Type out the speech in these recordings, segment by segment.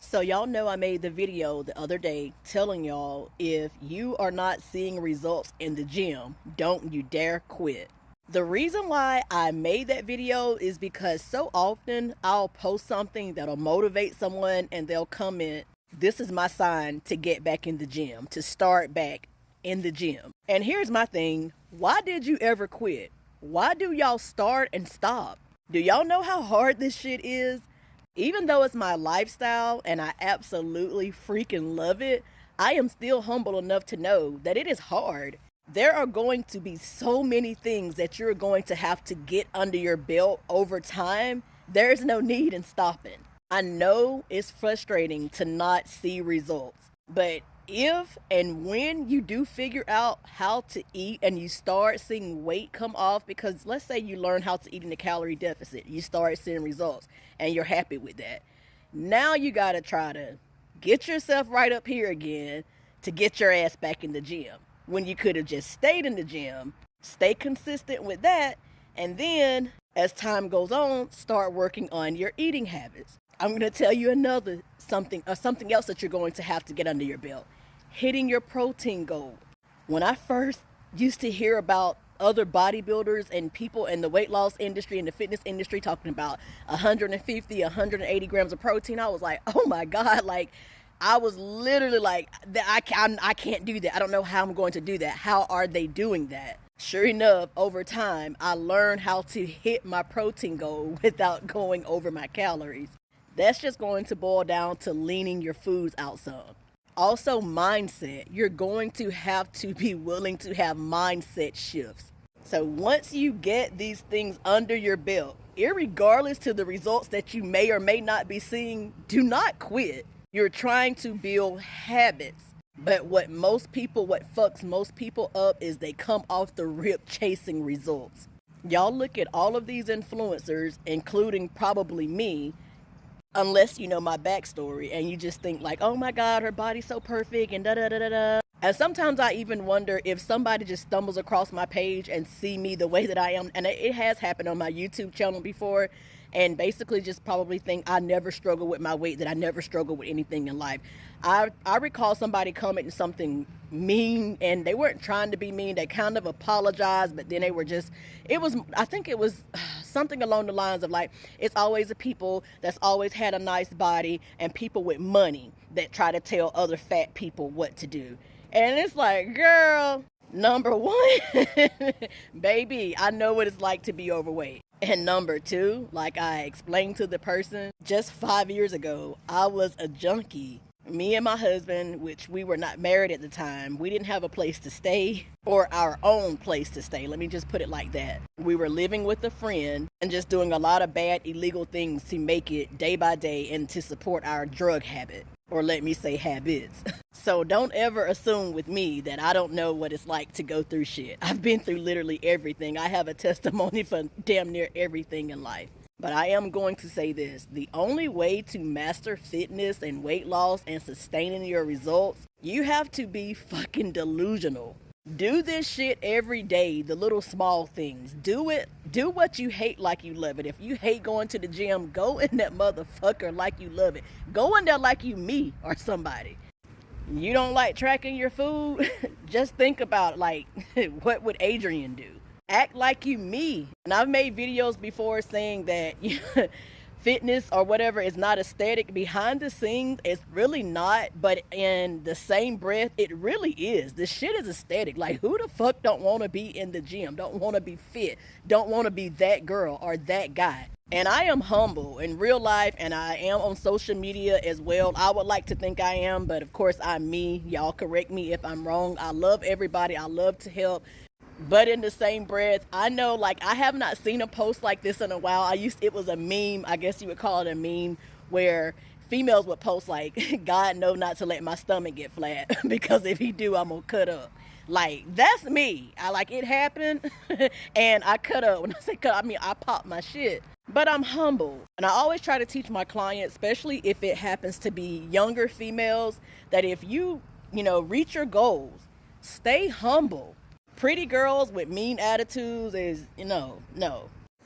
So y'all know I made the video the other day telling y'all if you are not seeing results in the gym, don't you dare quit. The reason why I made that video is because so often I'll post something that'll motivate someone and they'll comment, "This is my sign to get back in the gym, to start back in the gym." And here's my thing, why did you ever quit? Why do y'all start and stop? Do y'all know how hard this shit is? Even though it's my lifestyle and I absolutely freaking love it, I am still humble enough to know that it is hard. There are going to be so many things that you're going to have to get under your belt over time. There's no need in stopping. I know it's frustrating to not see results, but if and when you do figure out how to eat and you start seeing weight come off, because let's say you learn how to eat in a calorie deficit, you start seeing results and you're happy with that. Now you got to try to get yourself right up here again to get your ass back in the gym when you could have just stayed in the gym, stay consistent with that, and then as time goes on, start working on your eating habits. I'm going to tell you another something else that you're going to have to get under your belt. Hitting your protein goal. When I first used to hear about other bodybuilders and people in the weight loss industry and the fitness industry talking about 150, 180 grams of protein, I was like, oh my God, like I was literally like, I can't do that. I don't know how I'm going to do that. How are they doing that? Sure enough, over time, I learned how to hit my protein goal without going over my calories. That's just going to boil down to leaning your foods out some. Also, mindset. You're going to have to be willing to have mindset shifts. So once you get these things under your belt, irregardless to the results that you may or may not be seeing, do not quit. You're trying to build habits. But what fucks most people up is they come off the rip chasing results. Y'all look at all of these influencers, including probably me, unless you know my backstory and you just think like, oh my God, her body's so perfect and da da da da da. And sometimes I even wonder if somebody just stumbles across my page and see me the way that I am. And it has happened on my YouTube channel before, and basically just probably think I never struggle with my weight, that I never struggle with anything in life. I recall somebody commenting something mean, and they weren't trying to be mean. They kind of apologized, but then I think it was something along the lines of like, it's always the people that's always had a nice body and people with money that try to tell other fat people what to do. And it's like, girl, number one, baby, I know what it's like to be overweight. And number two, like I explained to the person, just 5 years ago, I was a junkie. Me and my husband, which we were not married at the time, we didn't have a place to stay or our own place to stay. Let me just put it like that. We were living with a friend and just doing a lot of bad, illegal things to make it day by day and to support our drug habit, or let me say habits. So don't ever assume with me that I don't know what it's like to go through shit. I've been through literally everything. I have a testimony for damn near everything in life. But I am going to say this. The only way to master fitness and weight loss and sustaining your results, you have to be fucking delusional. Do this shit every day, the little small things. Do it. Do what you hate like you love it. If you hate going to the gym, go in that motherfucker like you love it. Go in there like you me or somebody. You don't like tracking your food? Just think about like, what would Adrian do? Act like you me. And I've made videos before saying that fitness or whatever is not aesthetic. Behind the scenes, it's really not. But in the same breath, it really is. This shit is aesthetic. Like, who the fuck don't want to be in the gym? Don't want to be fit? Don't want to be that girl or that guy? And I am humble in real life, and I am on social media as well. I would like to think I am, but of course I'm me. Y'all correct me if I'm wrong. I love everybody. I love to help. But in the same breath, I know, like, I have not seen a post like this in a while. It was a meme, I guess you would call it a meme, where females would post like, God know not to let my stomach get flat because if he do, I'm gonna cut up. Like, that's me. It happened and I cut up. When I say cut, I mean I popped my shit. But I'm humble. And I always try to teach my clients, especially if it happens to be younger females, that if you reach your goals, stay humble. Pretty girls with mean attitudes is, no.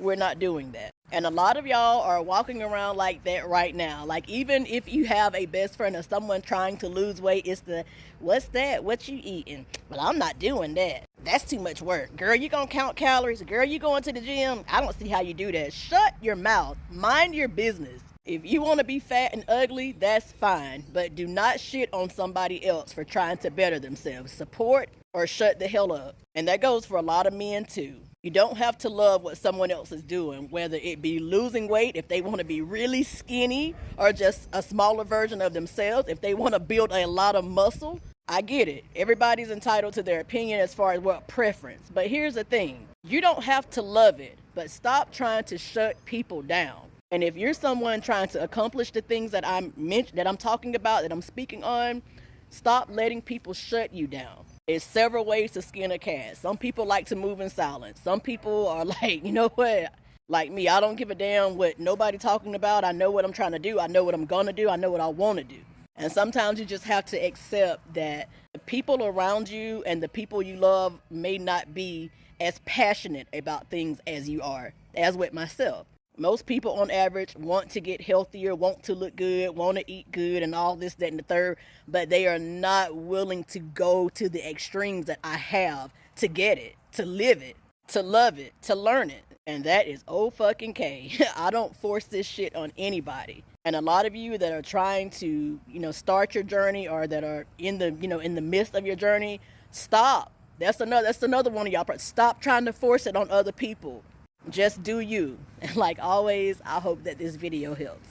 we're not doing that. And a lot of y'all are walking around like that right now. Like, even if you have a best friend or someone trying to lose weight, it's the, what's that? What you eating? Well, I'm not doing that. That's too much work. Girl, you gonna count calories? Girl, you going to the gym? I don't see how you do that. Shut your mouth. Mind your business. If you want to be fat and ugly, that's fine. But do not shit on somebody else for trying to better themselves. Support or shut the hell up. And that goes for a lot of men too. You don't have to love what someone else is doing, whether it be losing weight, if they want to be really skinny, or just a smaller version of themselves, if they want to build a lot of muscle. I get it. Everybody's entitled to their opinion as far as what preference. But here's the thing. You don't have to love it, but stop trying to shut people down. And if you're someone trying to accomplish the things that I'm talking about, that I'm speaking on, stop letting people shut you down. There's several ways to skin a cat. Some people like to move in silence. Some people are like, you know what? Like me, I don't give a damn what nobody talking about. I know what I'm trying to do. I know what I'm going to do. I know what I want to do. And sometimes you just have to accept that the people around you and the people you love may not be as passionate about things as you are, as with myself. Most people on average want to get healthier, want to look good, want to eat good and all this, that, and the third, but they are not willing to go to the extremes that I have to get it, to live it, to love it, to learn it. And that is O-fucking-K. I don't force this shit on anybody. And a lot of you that are trying to, start your journey, or that are in the midst of your journey, stop. That's another one of y'all. Stop trying to force it on other people. Just do you. And like always, I hope that this video helps.